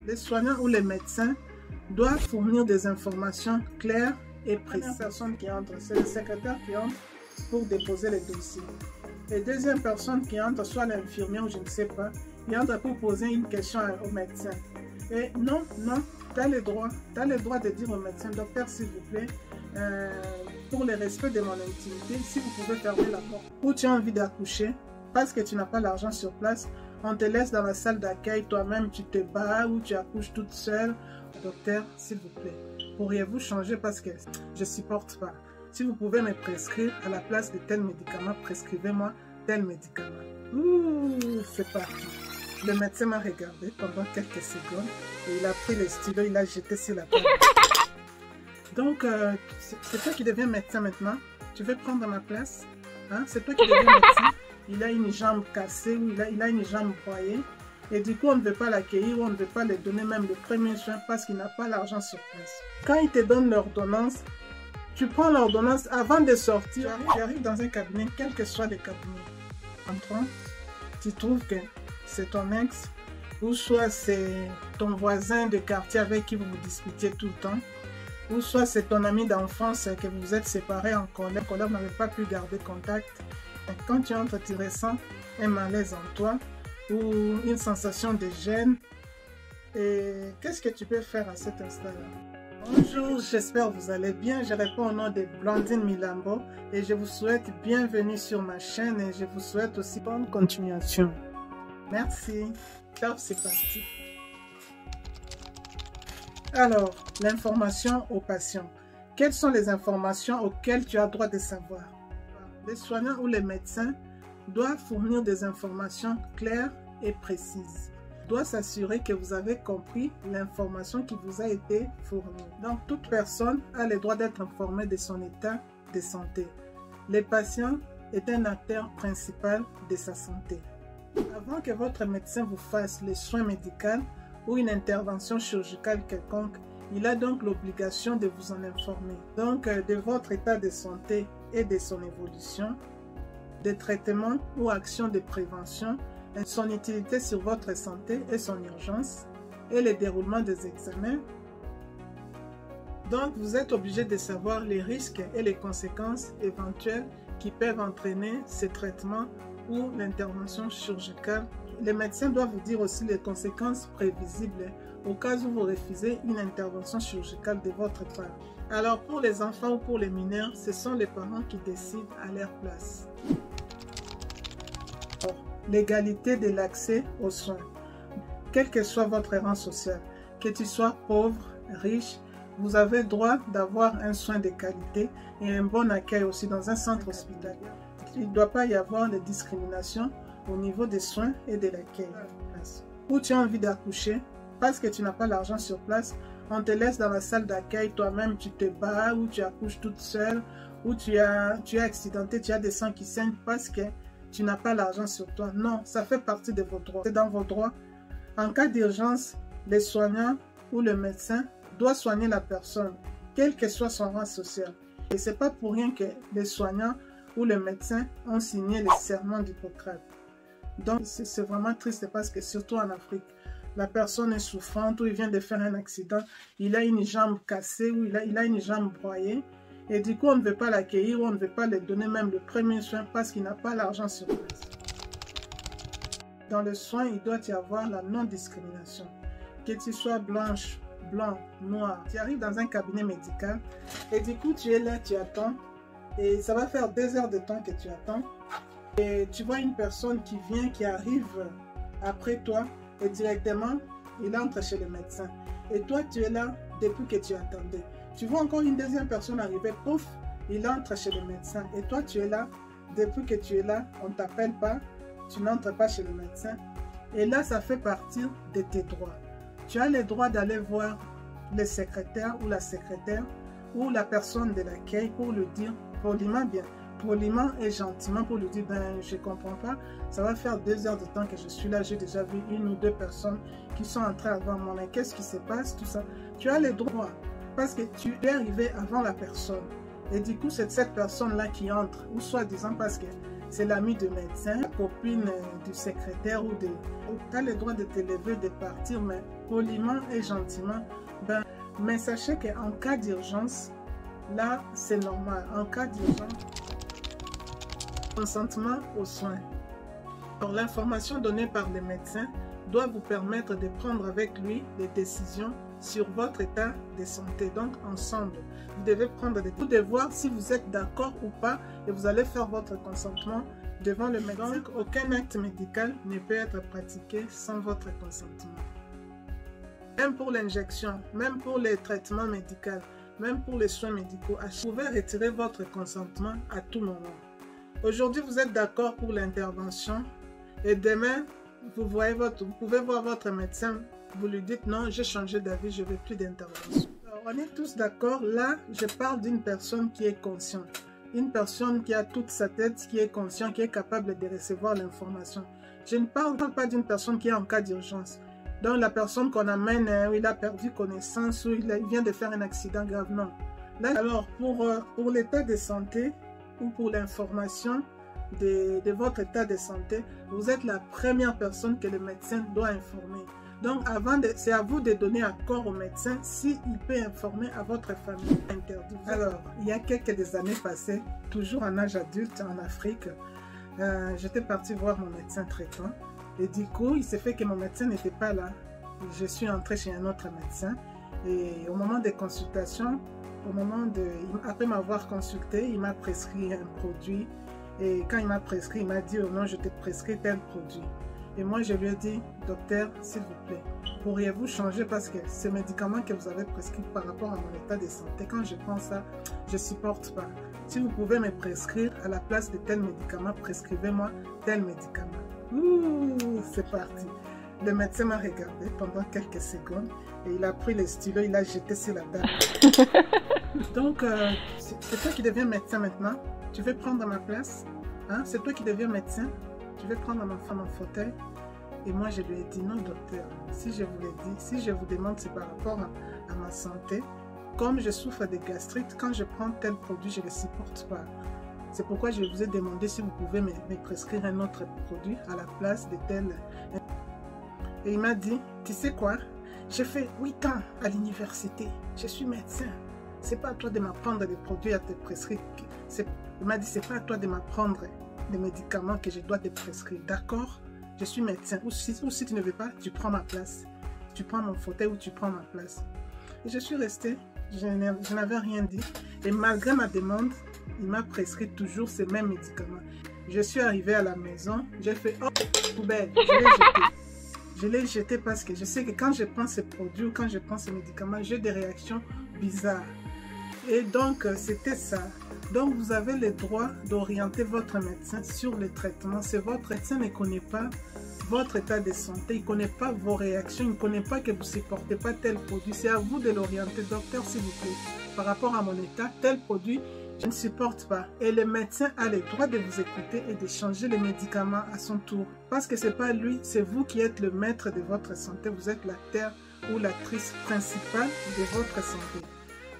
Les soignants ou les médecins doivent fournir des informations claires et précises. La personne qui entre, c'est le secrétaire qui entre pour déposer les dossiers. Et deuxième personne qui entre, soit l'infirmier ou je ne sais pas, il entre pour poser une question au médecin. Et non, tu as le droit de dire au médecin, docteur, s'il vous plaît, pour le respect de mon intimité, si vous pouvez fermer la porte. Ou tu as envie d'accoucher, parce que tu n'as pas l'argent sur place, on te laisse dans la salle d'accueil, toi-même tu te bats ou tu accouches toute seule. Docteur, s'il vous plaît, pourriez-vous changer parce que je ne supporte pas. Si vous pouvez me prescrire à la place de tel médicament, prescrivez-moi tel médicament. Ouh, c'est parti. Le médecin m'a regardé pendant quelques secondes et il a pris le stylo, il l'a jeté sur la table. Donc, c'est toi qui deviens médecin maintenant. Tu veux prendre ma place, hein? C'est toi qui deviens médecin. Il a une jambe cassée ou il a une jambe broyée. Et du coup, on ne veut pas l'accueillir ou on ne veut pas lui donner même le premier soin parce qu'il n'a pas l'argent sur place. Quand il te donne l'ordonnance, tu prends l'ordonnance avant de sortir. Tu arrives dans un cabinet, quel que soit le cabinet. Entrant, tu trouves que c'est ton ex ou soit c'est ton voisin de quartier avec qui vous vous disputez tout le temps. Ou soit c'est ton ami d'enfance que vous êtes séparés en colère, vous n'avez pas pu garder contact. Et quand tu entres, tu ressens un malaise en toi ou une sensation de gêne. Et qu'est-ce que tu peux faire à cet instant-là? Bonjour, j'espère que vous allez bien. Je réponds au nom de Blandine Milambo et je vous souhaite bienvenue sur ma chaîne et je vous souhaite aussi bonne continuation. Merci. Top, c'est parti. Alors, l'information aux patients. Quelles sont les informations auxquelles tu as droit de savoir? Les soignants ou les médecins doivent fournir des informations claires et précises. Doivent s'assurer que vous avez compris l'information qui vous a été fournie. Donc, toute personne a le droit d'être informée de son état de santé. Le patient est un acteur principal de sa santé. Avant que votre médecin vous fasse les soins médicaux ou une intervention chirurgicale quelconque, il a donc l'obligation de vous en informer. Donc, de votre état de santé et de son évolution, des traitements ou actions de prévention, son utilité sur votre santé et son urgence, et le déroulement des examens. Donc, vous êtes obligé de savoir les risques et les conséquences éventuelles qui peuvent entraîner ces traitements ou l'intervention chirurgicale. Les médecins doivent vous dire aussi les conséquences prévisibles au cas où vous refusez une intervention chirurgicale de votre part. Alors pour les enfants ou pour les mineurs, ce sont les parents qui décident à leur place. L'égalité de l'accès aux soins. Quel que soit votre rang social, que tu sois pauvre, riche, vous avez droit d'avoir un soin de qualité et un bon accueil aussi dans un centre hospitalier. Il ne doit pas y avoir de discrimination au niveau des soins et de l'accueil. Ou tu as envie d'accoucher, parce que tu n'as pas l'argent sur place, on te laisse dans la salle d'accueil, toi-même tu te bats ou tu accouches toute seule, ou tu es accidenté, tu as des sangs qui saignent parce que tu n'as pas l'argent sur toi. Non, ça fait partie de vos droits. C'est dans vos droits. En cas d'urgence, les soignants ou le médecin doit soigner la personne, quel que soit son rang social. Et ce n'est pas pour rien que les soignants ou les médecins ont signé le serment d'Hippocrate. Donc, c'est vraiment triste parce que surtout en Afrique, la personne est souffrante ou il vient de faire un accident, il a une jambe cassée ou il a une jambe broyée et du coup, on ne veut pas l'accueillir ou on ne veut pas lui donner même le premier soin parce qu'il n'a pas l'argent sur place. Dans le soin, il doit y avoir la non-discrimination. Que tu sois blanche, blanc, noir, tu arrives dans un cabinet médical et du coup, tu es là, tu attends et ça va faire 2 heures de temps que tu attends. Et tu vois une personne qui vient, qui arrive après toi et directement, il entre chez le médecin. Et toi, tu es là depuis que tu attendais. Tu vois encore une deuxième personne arriver, pouf, il entre chez le médecin. Et toi, tu es là, depuis que tu es là, on ne t'appelle pas, tu n'entres pas chez le médecin. Et là, ça fait partie de tes droits. Tu as le droit d'aller voir le secrétaire ou la secrétaire ou la personne de l'accueil pour lui dire poliment bien. Poliment et gentiment pour lui dire, ben je comprends pas, ça va faire 2 heures de temps que je suis là, j'ai déjà vu 1 ou 2 personnes qui sont entrées avant moi, mais qu'est-ce qui se passe, tout ça. Tu as les droits parce que tu es arrivé avant la personne et du coup c'est cette personne là qui entre, ou soi-disant parce que c'est l'ami du médecin, la copine du secrétaire ou de... Tu as le droit de te lever, de partir, mais poliment et gentiment. Mais sachez qu'en cas d'urgence, là, c'est normal. En cas d'urgence, consentement aux soins. L'information donnée par le médecin doit vous permettre de prendre avec lui des décisions sur votre état de santé. Donc, ensemble, vous devez prendre des décisions, de voir si vous êtes d'accord ou pas et vous allez faire votre consentement devant le médecin. Donc, aucun acte médical ne peut être pratiqué sans votre consentement. Même pour l'injection, même pour les traitements médicaux, même pour les soins médicaux, vous pouvez retirer votre consentement à tout moment. Aujourd'hui, vous êtes d'accord pour l'intervention et demain, vous pouvez voir votre médecin, vous lui dites non, j'ai changé d'avis, je ne veux plus d'intervention. On est tous d'accord, là, je parle d'une personne qui est consciente. Une personne qui a toute sa tête, qui est consciente, qui est capable de recevoir l'information. Je ne parle pas d'une personne qui est en cas d'urgence. Donc la personne qu'on amène, il a perdu connaissance ou il vient de faire un accident grave, non. Là, alors, pour l'état de santé ou pour l'information de votre état de santé, vous êtes la première personne que le médecin doit informer. Donc, c'est à vous de donner accord au médecin s'il peut informer à votre famille. Interdit. Alors, il y a quelques années passées, toujours en âge adulte en Afrique, j'étais partie voir mon médecin traitant. Et du coup, il s'est fait que mon médecin n'était pas là. Je suis entrée chez un autre médecin. Et au moment des consultations, après m'avoir consulté, il m'a prescrit un produit. Et quand il m'a prescrit, il m'a dit oh non, je te prescris tel produit. Et moi, je lui ai dit, docteur, s'il vous plaît, pourriez-vous changer parce que ce médicament que vous avez prescrit par rapport à mon état de santé, quand je prends ça, je ne supporte pas. Si vous pouvez me prescrire à la place de tel médicament, prescrivez-moi tel médicament. Ouh, c'est parti. Le médecin m'a regardé pendant quelques secondes et il a pris le stylo, il l'a jeté sur la table. Donc, c'est toi qui deviens médecin maintenant. Tu veux prendre ma place? Hein? C'est toi qui deviens médecin? Tu veux prendre mon fauteuil? Et moi, je lui ai dit non, docteur. Si je vous l'ai dit, si je vous demande, c'est par rapport à ma santé. Comme je souffre de gastrite, quand je prends tel produit, je ne le supporte pas. C'est pourquoi je vous ai demandé si vous pouvez me prescrire un autre produit à la place de tel. Et il m'a dit, tu sais quoi? J'ai fait 8 ans à l'université. Je suis médecin. C'est pas à toi de m'apprendre des produits à te prescrire. Il m'a dit, c'est pas à toi de m'apprendre des médicaments que je dois te prescrire. D'accord? Je suis médecin. Ou si tu ne veux pas, tu prends ma place. Tu prends mon fauteuil ou tu prends ma place. Et je suis restée. Je n'avais rien dit. Et malgré ma demande, il m'a prescrit toujours ces mêmes médicaments. Je suis arrivée à la maison. J'ai fait, oh, poubelle. Je l'ai jeté. Je l'ai jeté parce que je sais que quand je prends ces produits ou quand je prends ces médicaments, j'ai des réactions bizarres. Et donc, c'était ça. Donc, vous avez le droit d'orienter votre médecin sur le traitement. Si votre médecin ne connaît pas votre état de santé, il ne connaît pas vos réactions, il ne connaît pas que vous ne supportez pas tel produit. C'est à vous de l'orienter. Docteur, s'il vous plaît, par rapport à mon état, tel produit, je ne supporte pas. Et le médecin a le droit de vous écouter et de changer les médicaments à son tour. Parce que ce n'est pas lui, c'est vous qui êtes le maître de votre santé. Vous êtes la terre ou l'actrice principale de votre santé.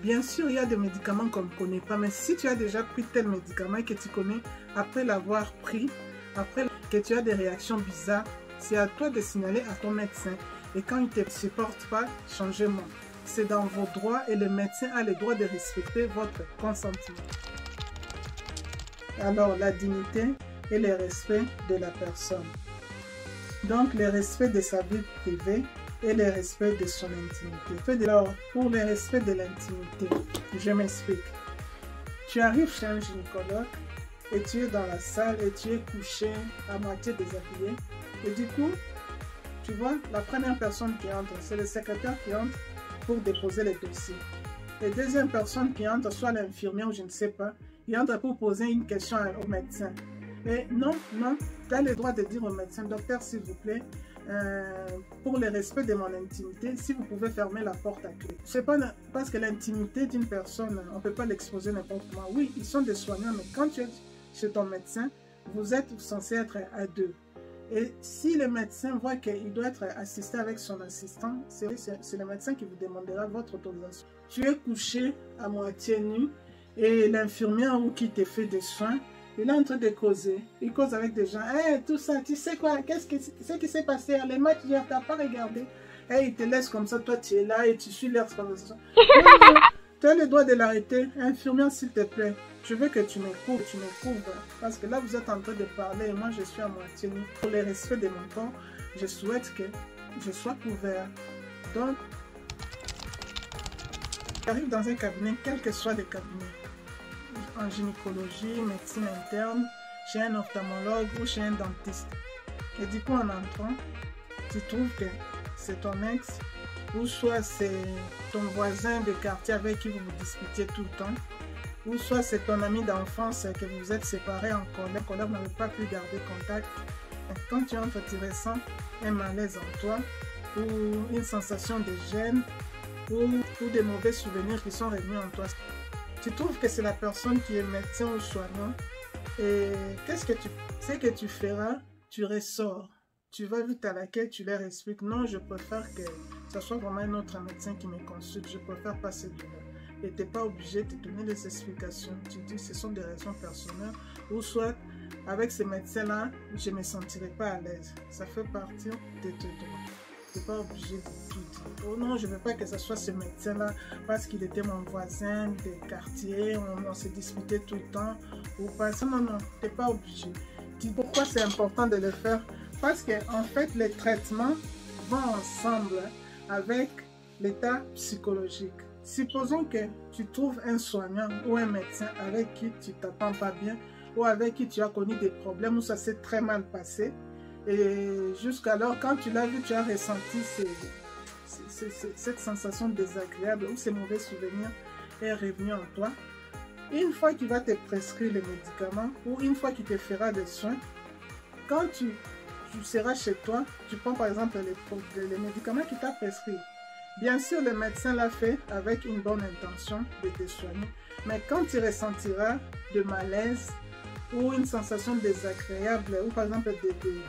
Bien sûr, il y a des médicaments qu'on ne connaît pas, mais si tu as déjà pris tel médicament et que tu connais, après l'avoir pris, après que tu as des réactions bizarres, c'est à toi de signaler à ton médecin. Et quand il ne te supporte pas, changez-moi. C'est dans vos droits et le médecin a le droit de respecter votre consentement. Alors, la dignité et le respect de la personne. Donc, le respect de sa vie privée et le respect de son intimité. Alors, pour le respect de l'intimité, je m'explique. Tu arrives chez un gynécologue et tu es dans la salle et tu es couché à moitié déshabillé. Et du coup, tu vois, la première personne qui entre, c'est le secrétaire qui entre pour déposer les dossiers. La deuxième personne qui entre, soit l'infirmière ou je ne sais pas, il entre pour poser une question au médecin. Et non, tu as le droit de dire au médecin, docteur, s'il vous plaît, pour le respect de mon intimité, si vous pouvez fermer la porte à clé. C'est pas parce que l'intimité d'une personne, on ne peut pas l'exposer n'importe comment. Oui, ils sont des soignants, mais quand tu es chez ton médecin, vous êtes censé être à deux. Et si le médecin voit qu'il doit être assisté avec son assistant, c'est le médecin qui vous demandera votre autorisation. Tu es couché à moitié nu et l'infirmière ou qui te fait des soins Il est en train de causer. Il cause avec des gens. Hey, tout ça, tu sais quoi? Qu'est-ce qui s'est passé? Les matchs hier, tu n'as pas regardé. Hey, il te laisse comme ça. Toi, tu es là et tu suis leur conversation. Non, tu as le droit de l'arrêter. Infirmière, s'il te plaît. Je veux que tu me couvres. Parce que là, vous êtes en train de parler et moi, je suis à moitié nu. Pour le respect de mon corps, je souhaite que je sois couvert. Donc, j'arrive dans un cabinet, quel que soit le cabinet. En gynécologie, médecine interne, chez un ophtalmologue ou chez un dentiste. Et du coup, en entrant, tu trouves que c'est ton ex, ou soit c'est ton voisin de quartier avec qui vous vous disputez tout le temps, ou soit c'est ton ami d'enfance que vous êtes séparés en colère, vous n'avez pas pu garder contact. Et quand tu entres, tu ressens un malaise en toi, ou une sensation de gêne, ou des mauvais souvenirs qui sont revenus en toi. Tu trouves que c'est la personne qui est médecin ou soignant, et qu'est-ce que tu feras? Tu ressors. Tu vas vite à laquelle tu leur expliques, non, je préfère que ce soit vraiment un autre médecin qui me consulte, je préfère passer de là. Et tu n'es pas obligé de donner des explications. Tu dis, ce sont des raisons personnelles, ou soit, avec ces médecins-là, je ne me sentirai pas à l'aise. Ça fait partie de tes droits. Tu n'es pas obligé de tout dire. Oh non, je ne veux pas que ce soit ce médecin-là, parce qu'il était mon voisin de quartier, on se disputait tout le temps, ou parce que non, tu n'es pas obligé. Dis pourquoi c'est important de le faire. Parce que en fait, les traitements vont ensemble avec l'état psychologique. Supposons que tu trouves un soignant ou un médecin avec qui tu ne t'entends pas bien, ou avec qui tu as connu des problèmes, où ça s'est très mal passé. Et jusqu'alors, quand tu l'as vu, tu as ressenti cette sensation désagréable ou ces mauvais souvenirs est revenu en toi. Une fois qu'il va te prescrire les médicaments ou une fois qu'il te fera des soins, quand tu seras chez toi, tu prends par exemple les médicaments qu'il t'a prescrit. Bien sûr, le médecin l'a fait avec une bonne intention de te soigner, mais quand tu ressentiras de malaise ou une sensation désagréable, ou par exemple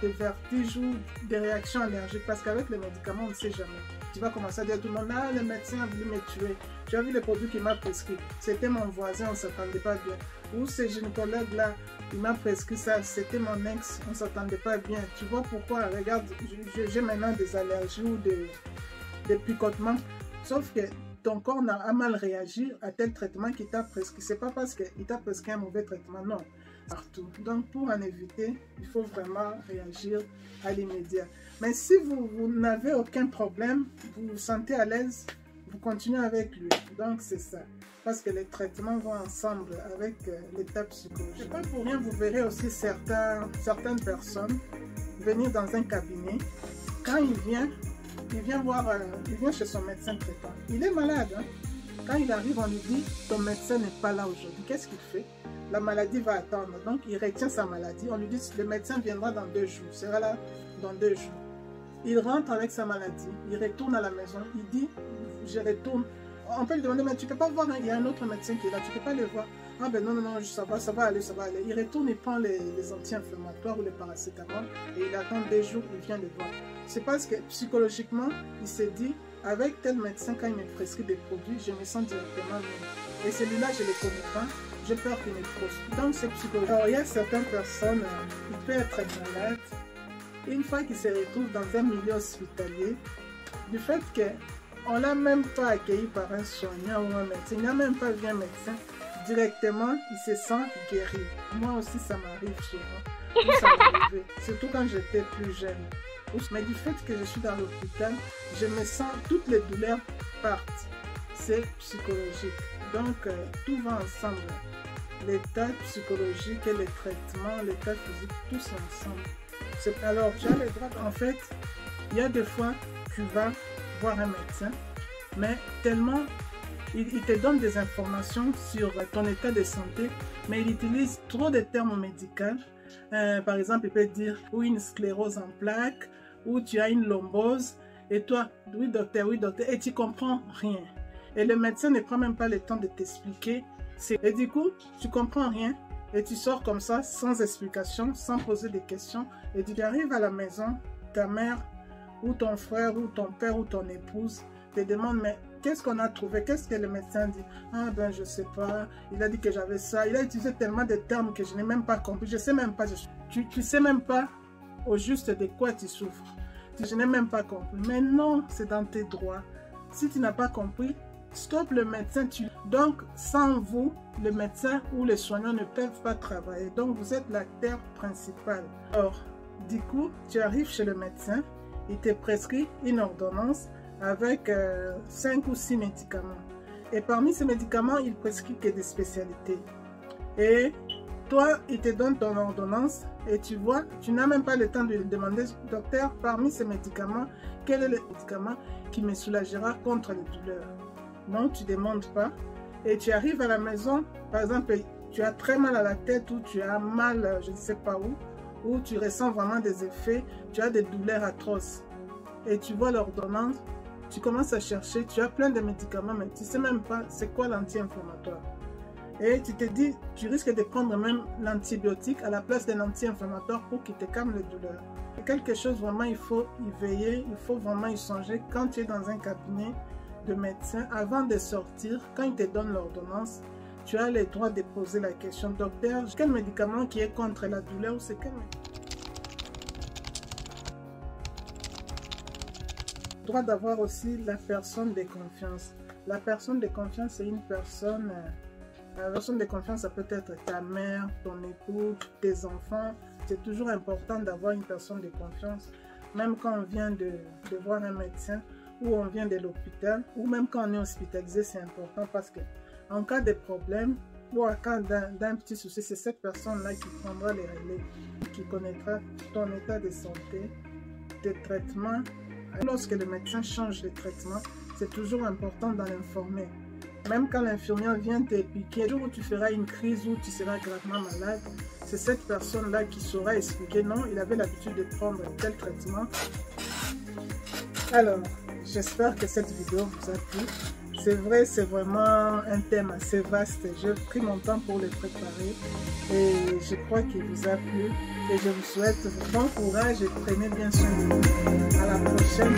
des vertiges ou des réactions allergiques, parce qu'avec les médicaments, on ne sait jamais. Tu vas commencer à dire à tout le monde, ah, le médecin a voulu me tuer, tu as vu les produits qu'il m'a prescrit, c'était mon voisin, on ne s'attendait pas bien. Ou ce gynécologue-là, il m'a prescrit ça, c'était mon ex, on ne s'attendait pas bien. Tu vois pourquoi? Regarde, j'ai maintenant des allergies ou des picotements, sauf que ton corps a mal réagi à tel traitement qu'il t'a prescrit. C'est pas parce qu'il t'a prescrit un mauvais traitement, non. Partout. Donc pour en éviter, il faut vraiment réagir à l'immédiat. Mais si vous n'avez aucun problème, vous vous sentez à l'aise, vous continuez avec lui. Donc c'est ça. Parce que les traitements vont ensemble avec l'état psychologique. C'est pas pour rien, vous verrez aussi certaines personnes venir dans un cabinet. Quand il vient chez son médecin traitant. Il est malade. Hein? Quand il arrive, on lui dit, ton médecin n'est pas là aujourd'hui. Qu'est-ce qu'il fait? La maladie va attendre. Donc, il retient sa maladie. On lui dit, le médecin viendra dans 2 jours. Il sera là dans 2 jours. Il rentre avec sa maladie. Il retourne à la maison. Il dit, je retourne. On peut lui demander, mais tu ne peux pas voir, hein? Il y a un autre médecin qui est là. Tu ne peux pas le voir. Ah ben non, ça va aller. Il retourne, il prend les anti-inflammatoires ou les paracétamol. Et il attend 2 jours, il vient le voir. C'est parce que psychologiquement, il s'est dit, avec tel médecin, quand il me prescrit des produits, je me sens directement mieux. Et celui-là, je ne le connais pas, j'ai peur qu'il me proscrit. Donc, c'est psychologique. Alors, il y a certaines personnes qui peuvent être malades. Une fois qu'ils se retrouvent dans un milieu hospitalier, du fait qu'on ne l'a même pas accueilli par un soignant ou un médecin, il n'a même pas vu un médecin, directement, il se sent guéri. Moi aussi, ça m'arrive souvent. Ça m'arrivait, surtout quand j'étais plus jeune. Mais du fait que je suis dans l'hôpital, je me sens, toutes les douleurs partent. C'est psychologique. Donc, tout va ensemble. L'état psychologique et les traitements, l'état physique, tout ensemble. Alors, tu as le droit, en fait, il y a des fois, tu vas voir un médecin, mais tellement, il te donne des informations sur ton état de santé, mais il utilise trop de termes médicaux. Par exemple, il peut dire ou une sclérose en plaques, ou tu as une lombose, et toi, oui docteur, et tu comprends rien. Et le médecin ne prend même pas le temps de t'expliquer. Et du coup, tu comprends rien, et tu sors comme ça, sans explication, sans poser des questions, et tu arrives à la maison, ta mère, ou ton frère, ou ton père, ou ton épouse, te demandent, mais qu'est-ce qu'on a trouvé? Qu'est-ce que le médecin dit? Ah ben je sais pas, il a dit que j'avais ça. Il a utilisé tellement de termes que je n'ai même pas compris. Je sais même pas, tu sais même pas au juste de quoi tu souffres. Je n'ai même pas compris. Mais non, c'est dans tes droits. Si tu n'as pas compris, stop le médecin. Donc, sans vous, le médecin ou les soignants ne peuvent pas travailler. Donc, vous êtes l'acteur principal. Alors, du coup, tu arrives chez le médecin, il te prescrit une ordonnance avec 5 ou 6 médicaments. Et parmi ces médicaments, il prescrit que des spécialités. Et toi, il te donne ton ordonnance et tu vois, tu n'as même pas le temps de lui demander, docteur, parmi ces médicaments, quel est le médicament qui me soulagera contre les douleurs? Non, tu ne demandes pas. Et tu arrives à la maison, par exemple, tu as très mal à la tête ou tu as mal, je ne sais pas où tu ressens vraiment des effets, tu as des douleurs atroces. Et tu vois l'ordonnance, tu commences à chercher, tu as plein de médicaments, mais tu ne sais même pas c'est quoi l'anti-inflammatoire. Et tu te dis, tu risques de prendre même l'antibiotique à la place d'un anti-inflammatoire pour qu'il te calme les douleurs. C'est quelque chose vraiment, il faut y veiller, il faut vraiment y songer quand tu es dans un cabinet de médecin. Avant de sortir, quand il te donne l'ordonnance, tu as le droit de poser la question, docteur, quel médicament qui est contre la douleur ou c'est quel droit d'avoir aussi la personne de confiance. La personne de confiance, c'est une personne... La personne de confiance, ça peut être ta mère, ton époux, tes enfants. C'est toujours important d'avoir une personne de confiance. Même quand on vient de voir un médecin ou on vient de l'hôpital ou même quand on est hospitalisé, c'est important parce que en cas de problème ou en cas d'un petit souci, c'est cette personne-là qui prendra les relais, qui connaîtra ton état de santé, tes traitements. Lorsque le médecin change de traitement, c'est toujours important d'en informer. Même quand l'infirmière vient te piquer, le jour où tu feras une crise ou tu seras gravement malade, c'est cette personne-là qui saura expliquer, non, il avait l'habitude de prendre tel traitement. Alors, j'espère que cette vidéo vous a plu. C'est vrai, c'est vraiment un thème assez vaste. J'ai pris mon temps pour le préparer et je crois qu'il vous a plu. Et je vous souhaite bon courage et prenez bien soin de vous. À la prochaine.